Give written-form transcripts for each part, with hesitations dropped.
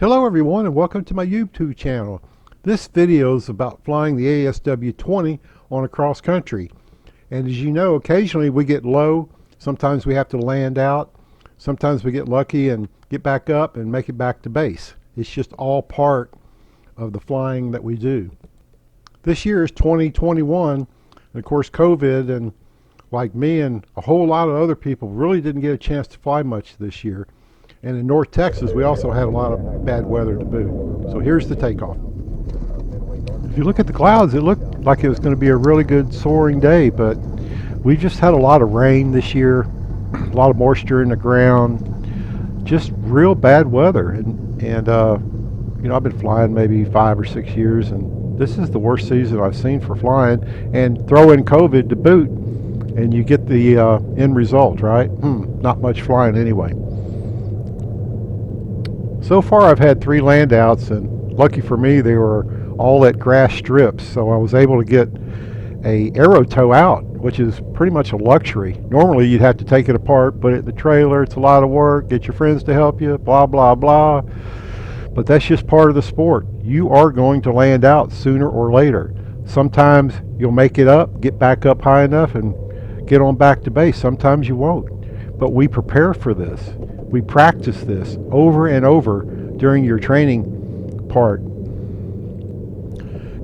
Hello everyone and welcome to my YouTube channel. This video is about flying the ASW-20 on a cross country. And as you know, occasionally we get low, sometimes we have to land out, sometimes we get lucky and get back up and make it back to base. It's just all part of the flying that we do. This year is 2021, and of course COVID, and like me and a whole lot of other people, really didn't get a chance to fly much this year. And in North Texas, we also had a lot of bad weather to boot. So here's the takeoff. If you look at the clouds, it looked like it was going to be a really good soaring day, but we just had a lot of rain this year, a lot of moisture in the ground, just real bad weather. And you know, I've been flying maybe 5 or 6 years, and this is the worst season I've seen for flying. And throw in COVID to boot, and you get the end result, right? Not much flying anyway. So far I've had 3 land outs, and lucky for me they were all at grass strips, so I was able to get a aero tow out, which is pretty much a luxury. Normally you'd have to take it apart, put it in the trailer, it's a lot of work, get your friends to help you, blah blah blah, but that's just part of the sport. You are going to land out sooner or later. Sometimes you'll make it up, get back up high enough and get on back to base. Sometimes you won't, but we prepare for this. We practice this over and over during your training part.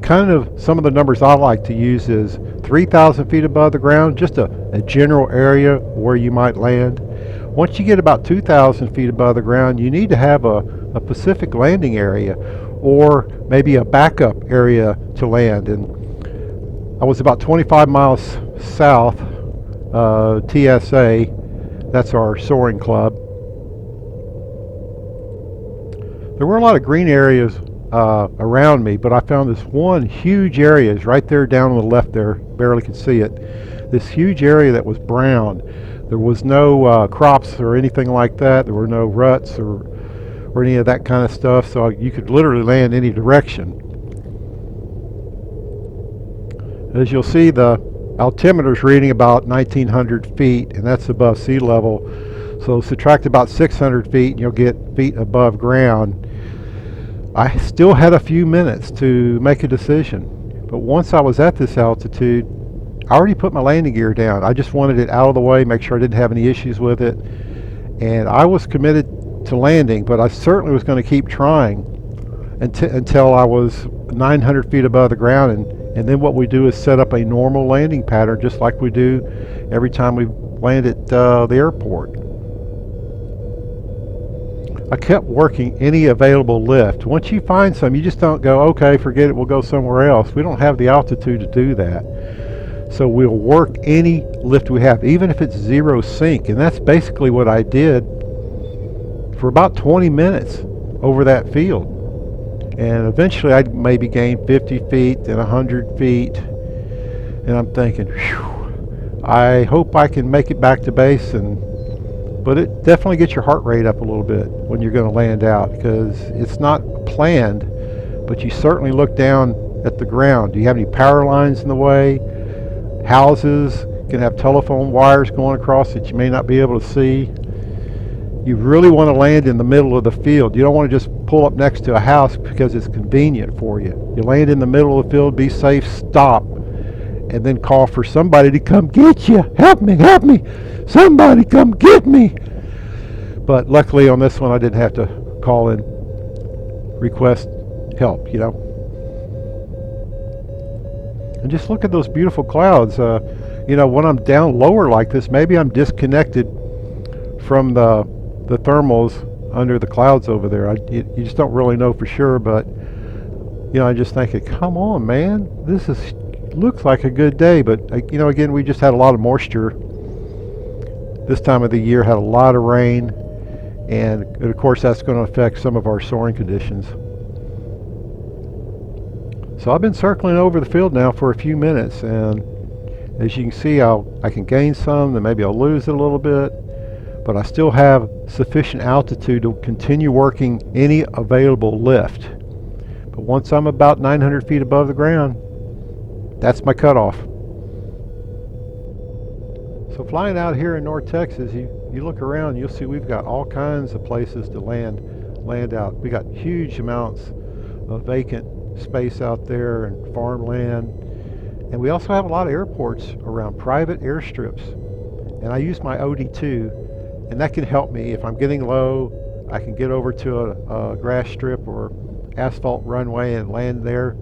Kind of some of the numbers I like to use is 3,000 feet above the ground, just a general area where you might land. Once you get about 2,000 feet above the ground, you need to have a Pacific landing area or maybe a backup area to land. And I was about 25 miles south, TSA, that's our soaring club. There were a lot of green areas around me, but I found this one huge area is right there down on the left there, barely could see it. This huge area that was brown. There was no crops or anything like that. There were no ruts or any of that kind of stuff, so you could literally land any direction. As you'll see, the altimeter is reading about 1,900 feet, and that's above sea level. So subtract about 600 feet and you'll get feet above ground. I still had a few minutes to make a decision, but once I was at this altitude, I already put my landing gear down. I just wanted it out of the way, make sure I didn't have any issues with it, and I was committed to landing, but I certainly was going to keep trying until I was 900 feet above the ground, and then what we do is set up a normal landing pattern just like we do every time we land at the airport. I kept working any available lift. Once you find some, you just don't go, okay, forget it, we'll go somewhere else. We don't have the altitude to do that. So we'll work any lift we have, even if it's zero sink. And that's basically what I did for about 20 minutes over that field. And eventually I'd maybe gain 50 feet, then 100 feet. And I'm thinking, whew, I hope I can make it back to base. But it definitely gets your heart rate up a little bit when you're going to land out, because it's not planned, but you certainly look down at the ground. Do you have any power lines in the way? Houses can have telephone wires going across that you may not be able to see. You really want to land in the middle of the field. You don't want to just pull up next to a house because it's convenient for you. You land in the middle of the field, be safe, stop, and then call for somebody to come get you. Help me, help me. Somebody come get me. But luckily on this one I didn't have to call and request help, you know. And just look at those beautiful clouds. You know, when I'm down lower like this, maybe I'm disconnected from the thermals under the clouds over there. You just don't really know for sure, but you know, I just think, come on, man, this looks like a good day. But you know, again, we just had a lot of moisture this time of the year, had a lot of rain, and of course that's going to affect some of our soaring conditions. So I've been circling over the field now for a few minutes, and as you can see, I can gain some, then maybe I'll lose it a little bit, but I still have sufficient altitude to continue working any available lift. But once I'm about 900 feet above the ground, that's my cutoff. So flying out here in North Texas, you look around, you'll see we've got all kinds of places to land land out. We got huge amounts of vacant space out there and farmland. And we also have a lot of airports around, private airstrips. And I use my OD2, and that can help me. If I'm getting low, I can get over to a grass strip or asphalt runway and land there.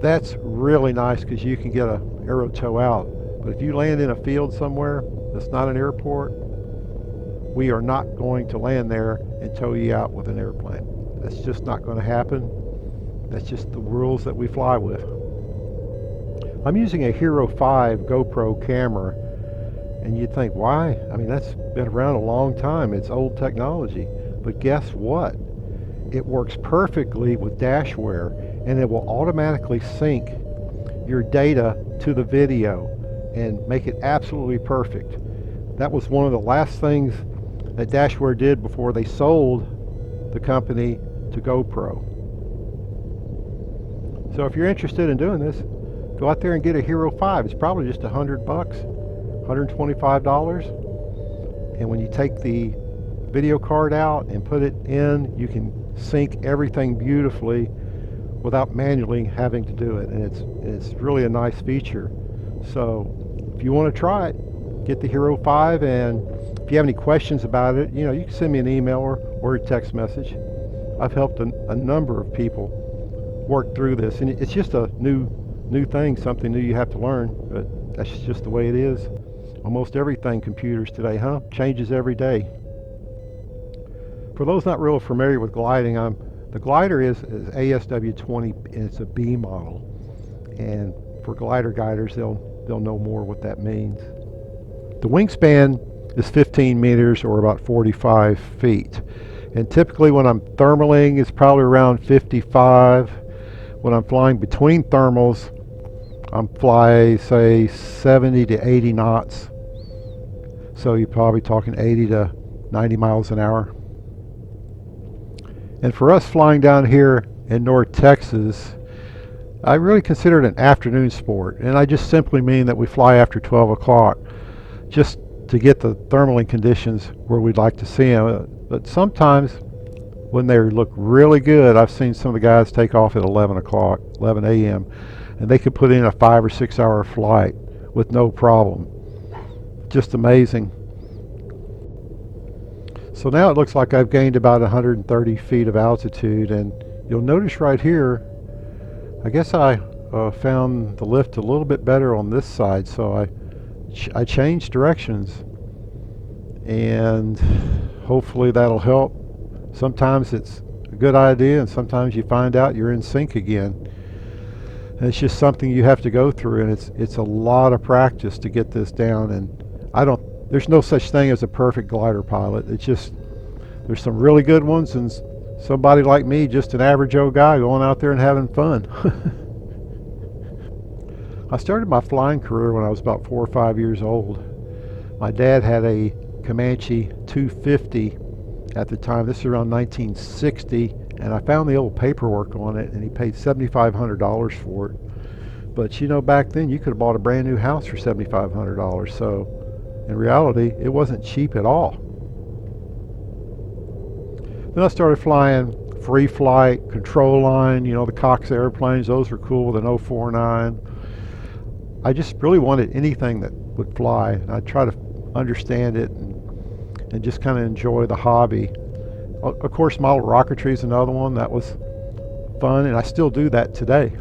That's really nice because you can get an aero tow out. But if you land in a field somewhere that's not an airport, we are not going to land there and tow you out with an airplane. That's just not going to happen. That's just the rules that we fly with. I'm using a Hero 5 GoPro camera, and you'd think, why? I mean, that's been around a long time. It's old technology. But guess what? It works perfectly with dashware, and it will automatically sync your data to the video and make it absolutely perfect. That was one of the last things that dashware did before they sold the company to GoPro. So if you're interested in doing this, go out there and get a Hero 5. It's probably just $100, $125. And when you take the video card out and put it in, you can sync everything beautifully without manually having to do it. And it's really a nice feature. So if you want to try it, get the Hero 5, and if you have any questions about it, you can send me an email or a text message. I've helped a number of people work through this, and it's just a new thing, something new you have to learn, but that's just the way it is. Almost everything computers today, changes every day. For those not real familiar with gliding, the glider is ASW-20, and it's a B model. And for glider guiders, they'll know more what that means. The wingspan is 15 meters or about 45 feet. And typically when I'm thermaling, it's probably around 55. When I'm flying between thermals, I'm flying, say, 70 to 80 knots. So you're probably talking 80 to 90 miles an hour. And for us flying down here in North Texas, I really consider it an afternoon sport. And I just simply mean that we fly after 12 o'clock just to get the thermaling conditions where we'd like to see them. But sometimes when they look really good, I've seen some of the guys take off at 11 o'clock, 11 a.m., and they could put in a 5 or 6 hour flight with no problem. Just amazing. So now it looks like I've gained about 130 feet of altitude, and you'll notice right here, I guess I found the lift a little bit better on this side, so I changed directions, and hopefully that'll help. Sometimes it's a good idea, and sometimes you find out you're in sync again. And it's just something you have to go through, and it's a lot of practice to get this down. And there's no such thing as a perfect glider pilot. It's just, there's some really good ones, and somebody like me, just an average old guy going out there and having fun. I started my flying career when I was about 4 or 5 years old. My dad had a Comanche 250 at the time. This is around 1960, and I found the old paperwork on it, and he paid $7,500 for it. But back then you could have bought a brand new house for $7,500. So in reality, it wasn't cheap at all. Then I started flying free flight, control line, the Cox airplanes. Those were cool with an 049. I just really wanted anything that would fly, and I try to understand it and just kind of enjoy the hobby. Of course, model rocketry is another one that was fun, and I still do that today.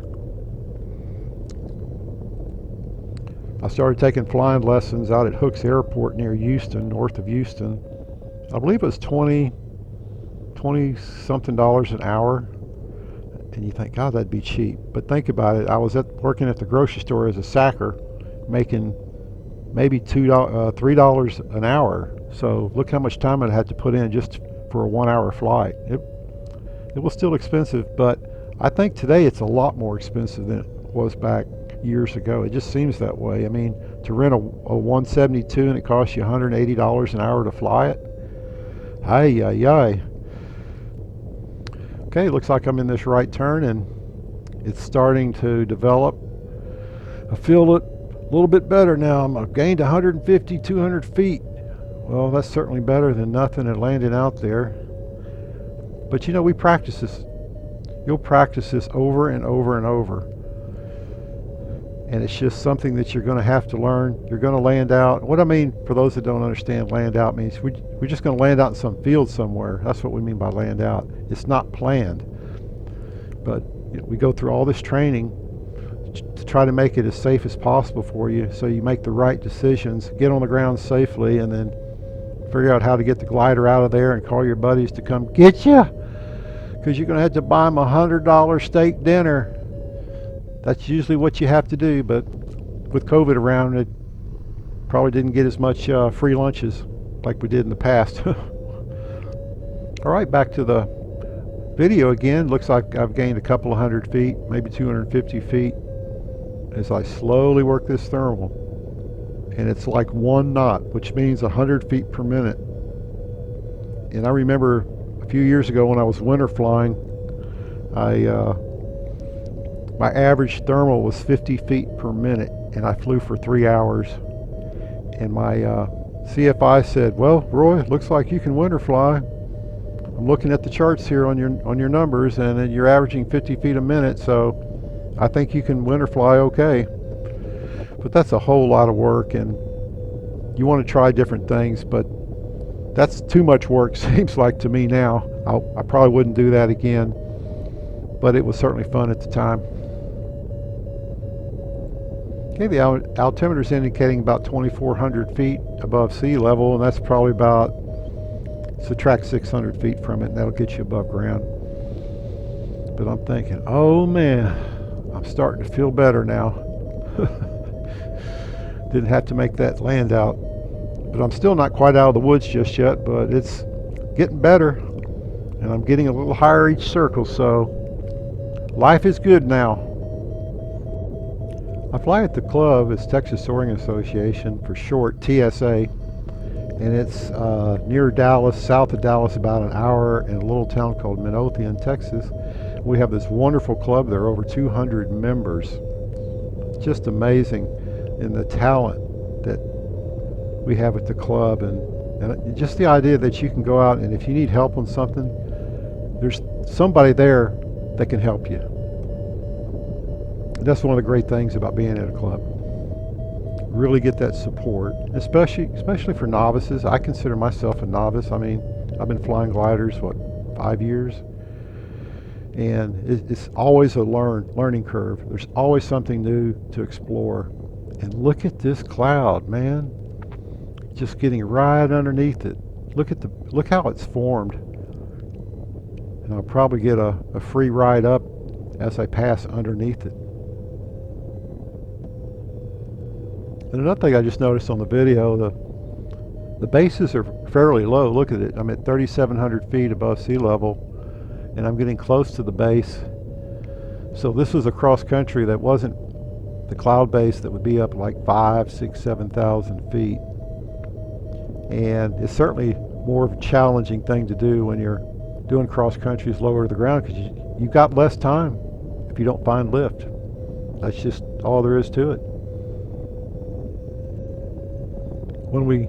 I started taking flying lessons out at Hooks Airport near Houston, north of Houston. I believe it was $20 something an hour. And you think, God, that'd be cheap. But think about it. I was working at the grocery store as a sacker, making maybe $3 an hour. So look how much time I had to put in just for a 1 hour flight. It was still expensive, but I think today it's a lot more expensive than it was back years ago. It just seems that way. I mean, to rent a 172 and it costs you $180 an hour to fly it. Ay, ay, ay. Okay, looks like I'm in this right turn, and it's starting to develop. I feel it a little bit better now. I've gained 150, 200 feet. Well, that's certainly better than nothing and landing out there. But you know, we practice this. You'll practice this over and over and over. And it's just something that you're going to have to learn. You're going to land out. What I mean, for those that don't understand, land out means we're just going to land out in some field somewhere. That's what we mean by land out. It's not planned. But you know, we go through all this training to try to make it as safe as possible for you, so you make the right decisions, get on the ground safely, and then figure out how to get the glider out of there and call your buddies to come get you, because you're going to have to buy them $100 steak dinner. That's usually what you have to do, but with COVID around, it probably didn't get as much free lunches like we did in the past. All right, back to the video again. Looks like I've gained a couple of 100 feet, maybe 250 feet, as I slowly work this thermal. And it's like 1 knot, which means 100 feet per minute. And I remember a few years ago when I was winter flying, my average thermal was 50 feet per minute, and I flew for 3 hours. And my CFI said, "Well, Roy, it looks like you can winter fly. I'm looking at the charts here on your numbers, and then you're averaging 50 feet a minute, so I think you can winter fly okay." But that's a whole lot of work, and you want to try different things, but that's too much work, seems like to me now. I probably wouldn't do that again, but it was certainly fun at the time. Okay, the altimeter is indicating about 2,400 feet above sea level, and that's probably about, subtract 600 feet from it, and that'll get you above ground. But I'm thinking, oh man, I'm starting to feel better now. Didn't have to make that land out. But I'm still not quite out of the woods just yet, but it's getting better. And I'm getting a little higher each circle, so life is good now. I fly at the club. It's Texas Soaring Association, for short, TSA. And it's near Dallas, south of Dallas, about an hour, in a little town called Midlothian, Texas. We have this wonderful club. There are over 200 members. Just amazing in the talent that we have at the club, and just the idea that you can go out, and if you need help on something, there's somebody there that can help you. And that's one of the great things about being at a club. Really get that support, especially for novices. I consider myself a novice. I mean, I've been flying gliders, 5 years? And it's always a learning curve. There's always something new to explore. And look at this cloud, man. Just getting right underneath it. Look how it's formed. And I'll probably get a free ride up as I pass underneath it. And another thing I just noticed on the video, the bases are fairly low. Look at it. I'm at 3,700 feet above sea level, and I'm getting close to the base. So this was a cross country that wasn't the cloud base that would be up like 5, 6, 7,000 feet. And it's certainly more of a challenging thing to do when you're doing cross countries lower to the ground, because you've got less time if you don't find lift. That's just all there is to it. When we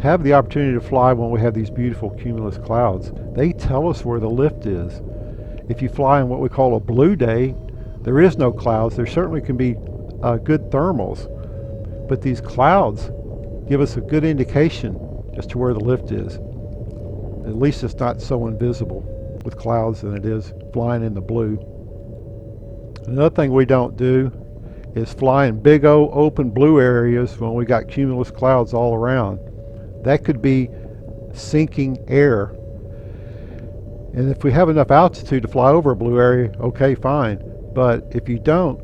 have the opportunity to fly, when we have these beautiful cumulus clouds, they tell us where the lift is. If you fly on what we call a blue day, there is no clouds. There certainly can be good thermals, but these clouds give us a good indication as to where the lift is. At least it's not so invisible with clouds than it is flying in the blue. Another thing we don't do is fly in big open blue areas when we got cumulus clouds all around. That could be sinking air. And if we have enough altitude to fly over a blue area, okay, fine. But if you don't,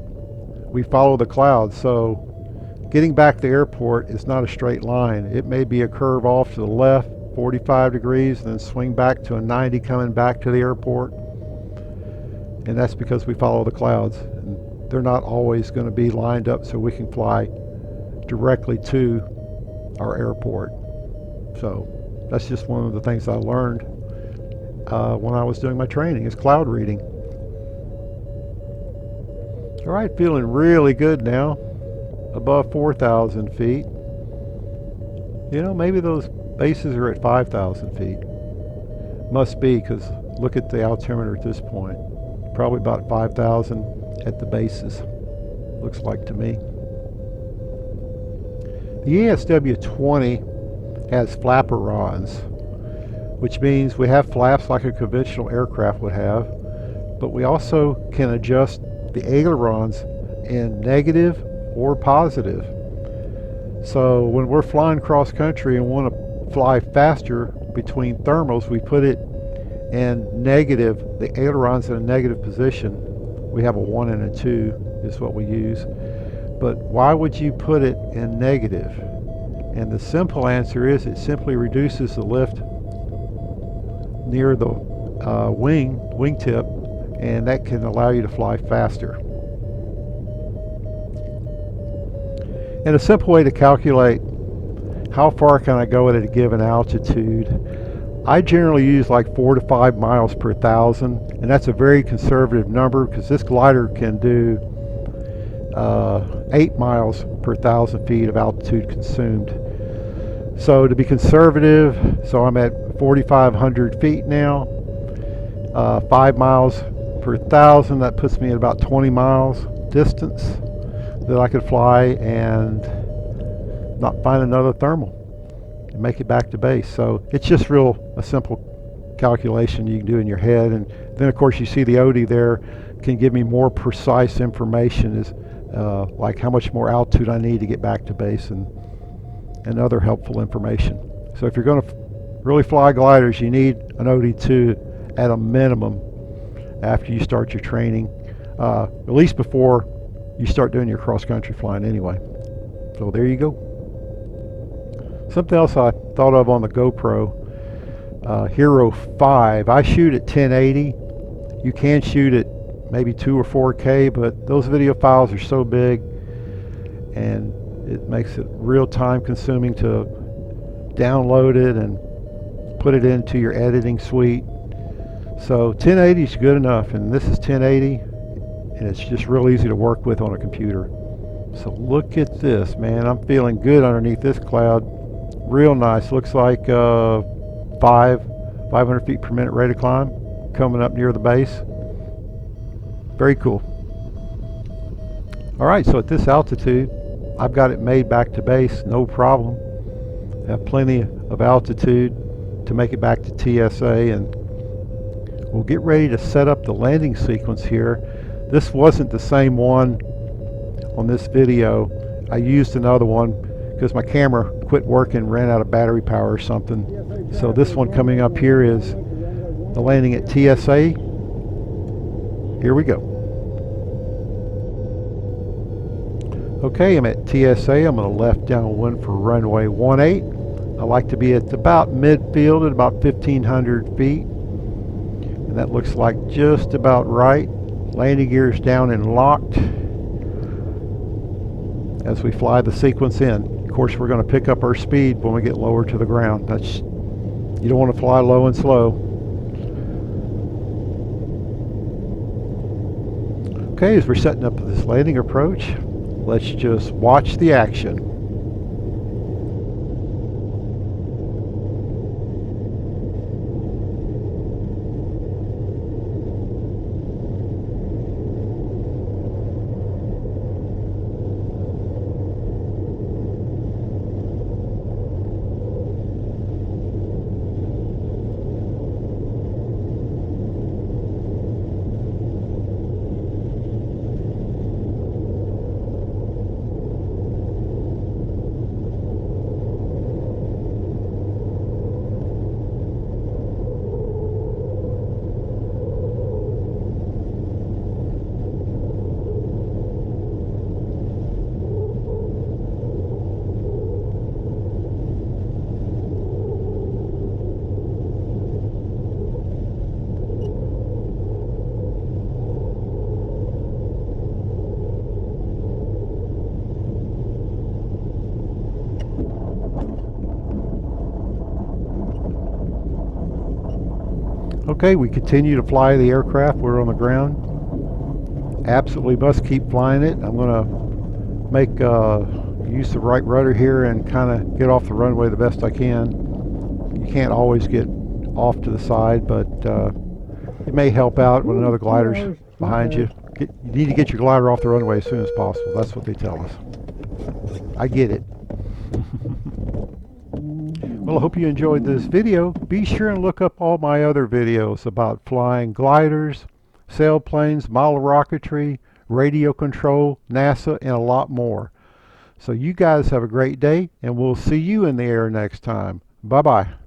we follow the clouds. So getting back to the airport is not a straight line. It may be a curve off to the left, 45 degrees, and then swing back to a 90 coming back to the airport. And that's because we follow the clouds. And they're not always going to be lined up so we can fly directly to our airport. So that's just one of the things I learned when I was doing my training, is cloud reading. All right, feeling really good now, above 4,000 feet. You know, maybe those bases are at 5,000 feet. Must be, because look at the altimeter at this point. Probably about 5,000 at the bases, looks like to me. The ASW-20 has flaperons, which means we have flaps like a conventional aircraft would have, but we also can adjust the ailerons in negative or positive. So when we're flying cross country and want to fly faster between thermals, we put it in negative, the ailerons in a negative position. We have a 1 and a 2 is what we use. But why would you put it in negative? And the simple answer is it simply reduces the lift near the wingtip, and that can allow you to fly faster. And a simple way to calculate how far can I go at a given altitude, I generally use like 4 to 5 miles per thousand, and that's a very conservative number because this glider can do 8 miles per thousand feet of altitude consumed. So to be conservative, so I'm at 4,500 feet now, 5 miles per thousand, that puts me at about 20 miles distance that I could fly and not find another thermal and make it back to base. So it's just a simple calculation you can do in your head. And then of course you see the OD there can give me more precise information, is like how much more altitude I need to get back to base and other helpful information. So if you're going to really fly gliders, you need an OD2 at a minimum after you start your training, at least before you start doing your cross-country flying anyway. So there you go. Something else I thought of on the GoPro Hero 5, I shoot at 1080. You can shoot at maybe 2 or 4K, but those video files are so big and it makes it real time consuming to download it and put it into your editing suite. So 1080 is good enough, and this is 1080, and it's just real easy to work with on a computer. So look at this, man. I'm feeling good underneath this cloud. Real nice. Looks like 500 feet per minute rate of climb coming up near the base. Very cool. All right, so at this altitude, I've got it made back to base, no problem. I have plenty of altitude to make it back to TSA, and we'll get ready to set up the landing sequence here. This wasn't the same one on this video. I used another one because my camera quit working, ran out of battery power or something. So this one coming up here is the landing at TSA. Here we go. Okay, I'm at TSA. I'm going to left downwind for runway 18. I like to be at about midfield at about 1,500 feet. And that looks like just about right. Landing gears down and locked as we fly the sequence in. Of course, we're going to pick up our speed when we get lower to the ground. You don't want to fly low and slow. Okay, as we're setting up this landing approach, let's just watch the action. Okay, we continue to fly the aircraft. We're on the ground. Absolutely must keep flying it. I'm going to make use the right rudder here and kind of get off the runway the best I can. You can't always get off to the side, but may help out when another glider's behind you. You need to get your glider off the runway as soon as possible. That's what they tell us. I get it. Well, I hope you enjoyed this video. Be sure and look up all my other videos about flying gliders, sailplanes, model rocketry, radio control, NASA, and a lot more. So you guys have a great day, and we'll see you in the air next time. Bye-bye.